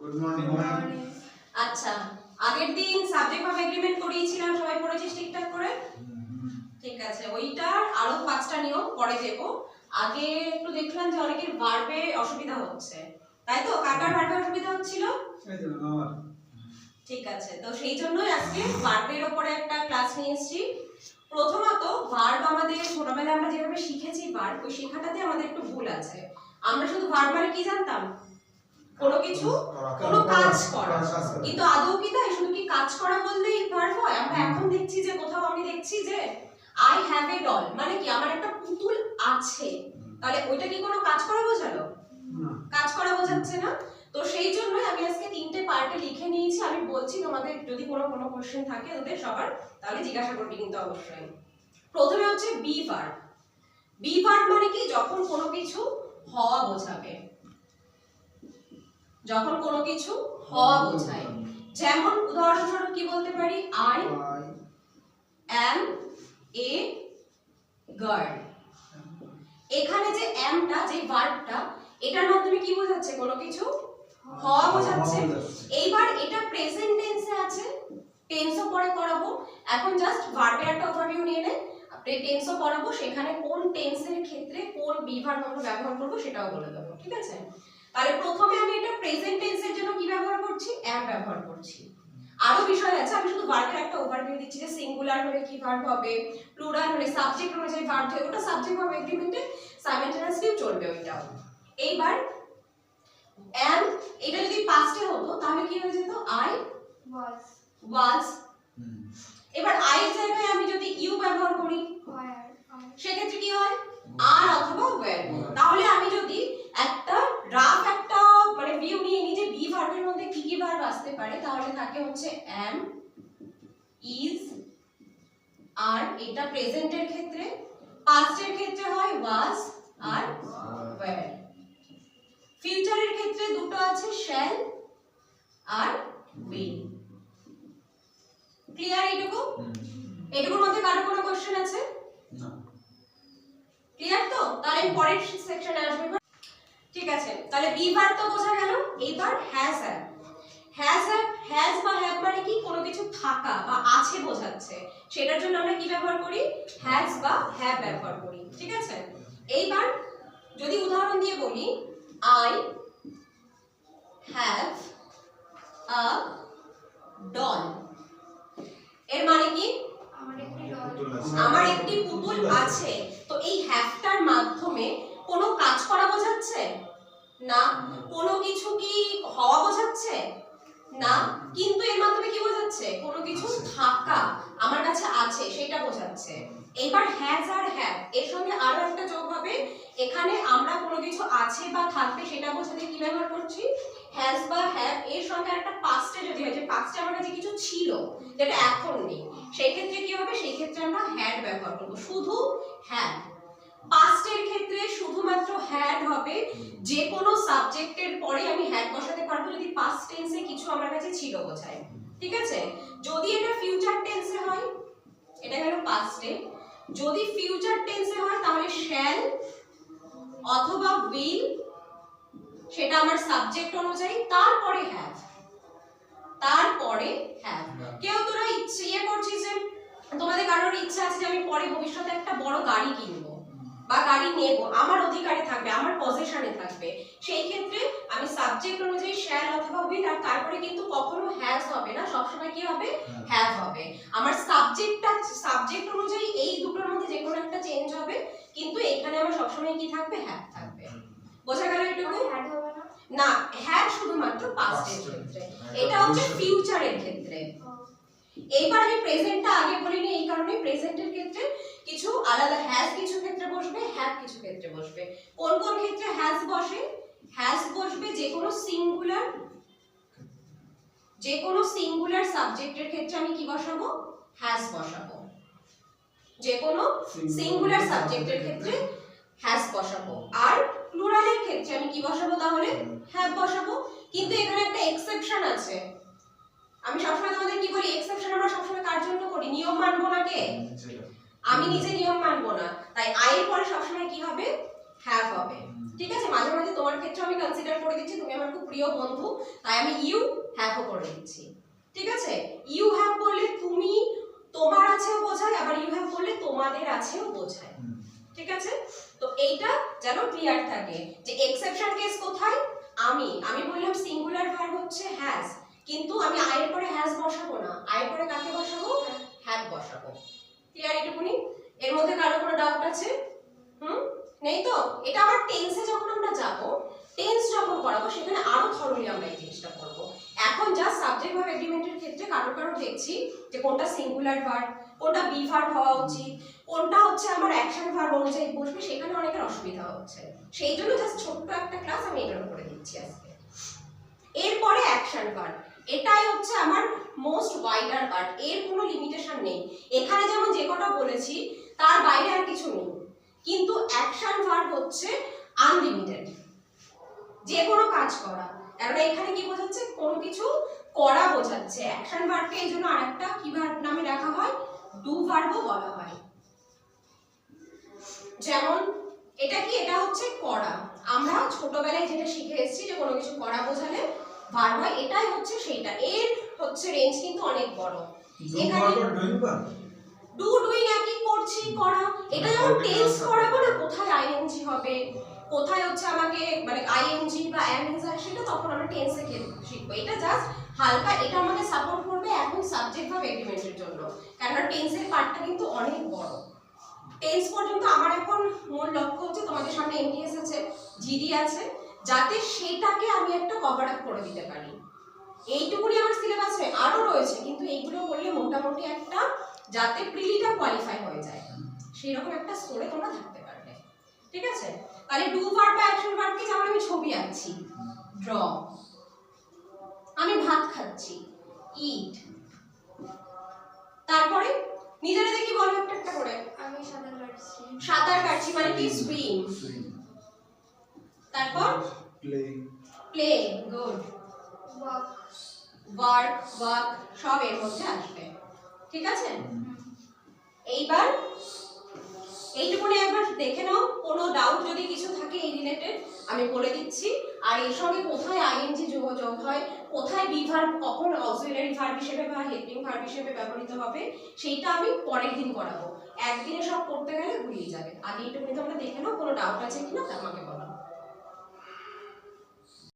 Good morning. আচ্ছা, আগের দিন সাবজেক্ট অফ এগ্রিমেন্ট করিয়েছিলাম, সবাই পড়েছিস ঠিকঠাক করে? ঠিক আছে, ওইটার আরো 5টা নিয়ম পরে দেব। আগে একটু দেখলাম যে অনেকের ভার্বে অসুবিধা হচ্ছে, তাই তো? কার কার ভার্বে অসুবিধা হচ্ছিল? এই তো আমার। ঠিক আছে, তো সেই জন্যই আজকে ভার্বের উপরে একটা ক্লাস নিয়ে এসেছি। প্রথমত ভার্ব আমাদের ছোটবেলায় আমরা যেভাবে শিখেছি ভার্ব, ওই শেখাটাতে আমাদের একটু ভুল আছে। আমরা শুধু ভার্ব মানে কি জানতাম? কোনো কিছু, কোনো কাজ করা। কিন্তু আদৌ কি তাই? শুধু কি কাজ করা বললেই ভার্ব হয়? আমরা এখন দেখছি যে কোথাও আমি দেখছি যে আই হ্যাভ এ ডল, মানে কি আমার একটা পুতুল আছে, তাহলে ওইটা কি কোনো কাজ করা বোঝালো? না, কাজ করা বোঝাচ্ছে না। তো সেই জন্যই আমি আজকে 3টে পার্টে লিখে নিয়েছি। আমি বলছি তোমাদের যদি কোনো কোশ্চেন থাকে ওদের সবার, তাহলে জিজ্ঞাসা করবি কিন্তু অবশ্যই। প্রথমে হচ্ছে বি ভার্ব। বি ভার্ব মানে কি? যখন কোনো কিছু হওয়া বোঝাবে, যখন কোনো কিছু হওয়া বোঝায়। যেমন উদাহরণস্বরূপ কি বলতে পারি? I am a girl. এখানে যে অ্যামটা, যে ভার্বটা, এটার মাধ্যমে কি বোঝাচ্ছে? কোনো কিছু হওয়া বোঝাচ্ছে। এইবার এটা প্রেজেন্ট টেন্সে আছে, টেন্সও পরে করাবো। এখন জাস্ট ভার্বের একটা ওভারভিউ নিয়ে নে, টেন্সও পড়াবো, সেখানে কোন টেন্সের ক্ষেত্রে কোন বি ভার্ব আমরা ব্যবহার করব সেটাও বলে দেবো, ঠিক আছে? তাহলে প্রথমে আমি এটা প্রেজেন্ট টেন্সের জন্য কি ব্যবহার করছি? অ্যাম ব্যবহার করছি। আরো বিষয় আছে, আমি শুধু ভার্বের একটা ওভারভিউ দিচ্ছি যে সিঙ্গুলার হলে কি ভার্ব হবে, প্লুরাল হলে সাবজেক্ট অনুযায়ী ভার্ব হবে, ওটা সাবজেক্ট অফ এগ্রিমেন্টে সাইমালটেনিয়াসলি চলবে ওইটাও। এইবার অ্যাম, এটা যদি পাস্টে হতো তাহলে কি হয়ে যেত? I was. এবার আই এর জায়গায় আমি যদি ইউ ব্যবহার করি সেক্ষেত্রে কি হয়? আর অথবা ওয়্যার। তাহলে আমি যদি একটা রাফ একটা মানে ভিউ নিয়ে নিই যে বি ভার্বের মধ্যে কি কি ভার্ব আসতে পারে, তাহলে থাকে হচ্ছে অ্যাম, ইজ, আর এটা প্রেজেন্টের ক্ষেত্রে। পাস্টের ক্ষেত্রে হয় ওয়াজ আর ওয়্যার। ফিউচারের ক্ষেত্রে দুটো আছে, শ্যাল আর উইল। ক্লিয়ার এইটুকু? এটুকুর মধ্যে কারো কোনো কোশ্চেন আছে? না। ক্লিয়ার তো? তাহলে পরের সেকশনে আসবে। ঠিক আছে, তাহলে বি ভার্ব তো বোঝা গেল। এবার হ্যাজ হ্যাভ। হ্যাজ বা হ্যাভ মানে কি? কোনো কিছু থাকা বা আছে বোঝাচ্ছে, সেটার জন্য আমরা কি ব্যবহার করি? হ্যাজ বা হ্যাভ ব্যবহার করি, ঠিক আছে? এইবার যদি উদাহরণ দিয়ে বলি, আই হ্যাভ আ ডল, এর মানে কি? আমার একটি পুতুল আছে। তো এই হ্যাভটার মাধ্যমে কোনো কাজ করা বোঝাচ্ছে না, কোনো কিছু কি হওয়া বোঝাচ্ছে না, কিন্তু এর মাধ্যমে কি বোঝাচ্ছে? কোনো কিছু থাকা আমার কাছে আছে সেটা বোঝাচ্ছে। এবার হ্যাজ আর হ্যাভ এর সঙ্গে আরো একটা যোগ হবে। এখানে আমরা কোনো কিছু আছে বা থাকবে সেটা বোঝাতে কি ব্যবহার করছি? হ্যাজ বা হ্যাভ এর সঙ্গে একটা পাস্টে যদি হয়, যে পাস্টে আমার কাছে কিছু ছিল যেটা এখন নেই, সেই ক্ষেত্রে কি হবে? সেই ক্ষেত্রে আমরা হ্যাড ব্যবহার করব, শুধু হ্যাড। পাস্টের ক্ষেত্রে শুধুমাত্র হ্যাড হবে, যে কোনো সাবজেক্টের পরে আমি হ্যাড বসাতে পারবো যদি পাস্ট টেন্সে কিছু আমার কাছে ছিল বোঝায়, ঠিক আছে? যদি এটা ফিউচার টেন্সে হয়, এটা গেল পাস্টে। যদি ফিউচার টেন্সে হয় তাহলে শ্যাল অথবা উইল, সেটা আমার সাবজেক্ট অনুযায়ী, তারপরে হ্যাভ, তারপরে হ্যাভ। কেউ তোরা ইয়ে করছিস যে তোমাদের কারোর ইচ্ছা আছে যে আমি পরে ভবিষ্যতে একটা বড় গাড়ি কিনবো বা গাড়ি নেব, আমার অধিকারে থাকবে, আমার পজিশনে থাকবে, সেই ক্ষেত্রে আমি সাবজেক্ট অনুযায়ী শ্যাল অথবা উইল, আর তারপরে কিন্তু কখনো হ্যাজ হবে না, সবসময় কি হবে? হ্যাভ হবে। আমার সাবজেক্ট অনুযায়ী এই দুটোর মধ্যে যে কোনো একটা চেঞ্জ হবে, কিন্তু এখানে আমার সবসময় কি থাকবে? হ্যাভ থাকবে। বোঝা গেল এটুকু? না, হ্যাভ শুধুমাত্র পাস্টের ক্ষেত্রে, এটা হচ্ছে ফিউচারের ক্ষেত্রে। এইবার আমি প্রেজেন্টটা আগে বলিনি, এই কারণে প্রেজেন্টের ক্ষেত্রে কিছু আলাদা, হ্যাজ কিছু ক্ষেত্রে বসবে, হ্যাভ কিছু ক্ষেত্রে বসবে। কোন কোন ক্ষেত্রে হ্যাজ বসে? হ্যাজ বসবে যে কোনো সিঙ্গুলার সাবজেক্টের ক্ষেত্রে আমি কি বসাবো? হ্যাজ বসাবো। যে কোনো সিঙ্গুলার সাবজেক্টের ক্ষেত্রে হ্যাজ বসাবো। আর প্লুরালের ক্ষেত্রে আমি কি বসাবো? তাহলে হ্যাভ বসাবো। কিন্তু এখানে একটা এক্সেপশন আছে। আমি সবসময় তোমাদের কি বলি? এক্সেপশন আমরা সবসময় কার জন্য করি? নিয়ম মানবো না কে? আমি নিজে নিয়ম মানবো না, তাই আই এর পরে সবসময় কি হবে? হ্যাভ হবে। ঠিক আছে, মাঝে মাঝে তোমার ক্ষেত্রে আমি কনসিডার করে দিচ্ছি, তুমি আমার খুব প্রিয় বন্ধু, তাই আমি ইউ হ্যাভও করে দিচ্ছি। ঠিক আছে, ইউ হ্যাভ বললে তুমি তোমার আছেও বোঝায়, আবার ইউ হ্যাভ বললে তোমাদের আছেও বোঝায়। ঠিক আছে, তো এইটা যেন ক্লিয়ার থাকে যে এক্সেপশন কেস কোথায়, আমি বললাম সিঙ্গুলার ভার্ব হচ্ছে হ্যাজ, কিন্তু আমি আই এর পরে হ্যাজ বসাবো না, আই এর পরে কাকে বসাবো, হ্যাভ বসাবো। ক্লিয়ার এটুকুনি? এর মধ্যে কারো কোনো ডাউট আছে? নেই তো? এটা আবার টেন্সে যখন আমরা যাব, টেন্স যখন পড়াবো সেখানে আরো থরলি আমরা এই জিনিসটা করব। এখন জাস্ট সাবজেক্ট ভার্ব এগ্রিমেন্টের ক্ষেত্রে কারো দেখছি যে কোনটা সিঙ্গুলার ভার্ব, কোনটা বি ভার্ব হওয়া উচিত, কোনটা হচ্ছে আমার অ্যাকশন ভার্ব অনুযায়ী বসবে, সেখানে অনেকের অসুবিধা হচ্ছে। সেই জন্য জাস্ট ছোট্ট একটা ক্লাস আমি এটার উপরে দিচ্ছি আজকে। এরপরে অ্যাকশন ভার্ব, এটাই হচ্ছে আমার মোস্ট ওয়াইডার পার্ট, এর কোনো লিমিটেশন নেই। এখানে যেমন যে কটা বলেছি তার বাইরে আর কিছু নেই, কিন্তু অ্যাকশন ভার্ব হচ্ছে আনলিমিটেড, যে কোনো কাজ করা। কারণ এখানে কি বোঝাচ্ছে, কোনো কিছু করা বোঝাচ্ছে। অ্যাকশন ভার্বকে এই জন্য আরেকটা কি ভার্ব নামে রাখা হয়, ডু ভার্বও বলা হয়। যেমন এটা কি, এটা হচ্ছে করা, আমরা ছোটবেলায় যেটা শিখে এসেছি যে কোনো কিছু করা বোঝালে ভার্ব হয়, এটাই হচ্ছে সেইটা। এর হচ্ছে রেঞ্জ কিন্তু অনেক বড়। এখানে ডু ডুইং একই, করছি করা, এটা যেমন টেন্স করাবো না, কোথায় আইএনজি হবে, কোথায় হচ্ছে আমাকে মানে আইএনজি বা এমএস সেটা তখন আমরা টেন্সে শিখবো। এটা জাস্ট হালকা, এটা আমাকে সাপোর্ট করবে এখন সাবজেক্ট ভার্ব এগ্রিমেন্টের জন্য, কারণ টেন্সের পার্টটা কিন্তু অনেক বড়। টেন্স পর্যন্ত আমার এখন মূল লক্ষ্য হচ্ছে তোমাদের সামনে এমটিএস আছে, জিডি আছে, যাতে সেটাকে আমি একটা কভার আপ করে দিতে পারি। এইটুকুনি আমার সিলেবাসে আরো রয়েছে, কিন্তু এইগুলো বললে মোটামুটি একটা যাতে প্রিলিটা কোয়ালিফাই হয়ে যায় সেই রকম একটা স্কোরে তোমরা থাকতে পারবে। ঠিক আছে, তাহলে ডু ভার্ব বা অ্যাকশন ভার্ব কি, যেমন আমি ছবি আঁকছি, ড্র, আমি ভাত খাচ্ছি, ইট, তারপরে নিজেরা দেখি বলো একটা একটা করে, আমি সাঁতার কাটছি, সাঁতার কাটছি মানে কি, সুইম, তারপর play, play, good, walk, work, work সব এর মধ্যে আসবে। ঠিক আছে, এইবার এইটুকুনি একবার দেখে নাও, কোনো ডাউট যদি কিছু থাকে এই রিলেটেড আমি বলে দিচ্ছি। আর এর সঙ্গে কোথায় আইএনজি যোগ হয়, কোথায় বি ভার্ব কখন অক্সিলারি ভার্ব হিসেবে বা হেল্পিং ভার্ব হিসেবে ব্যবহৃত হবে, সেইটা আমি পরের দিন করাবো। একদিনে সব করতে গেলে ভুলিয়ে যাবে। আগে এইটুকুনি তোমরা দেখে নাও, কোনো ডাউট আছে কিনা তা আমাকে বলো।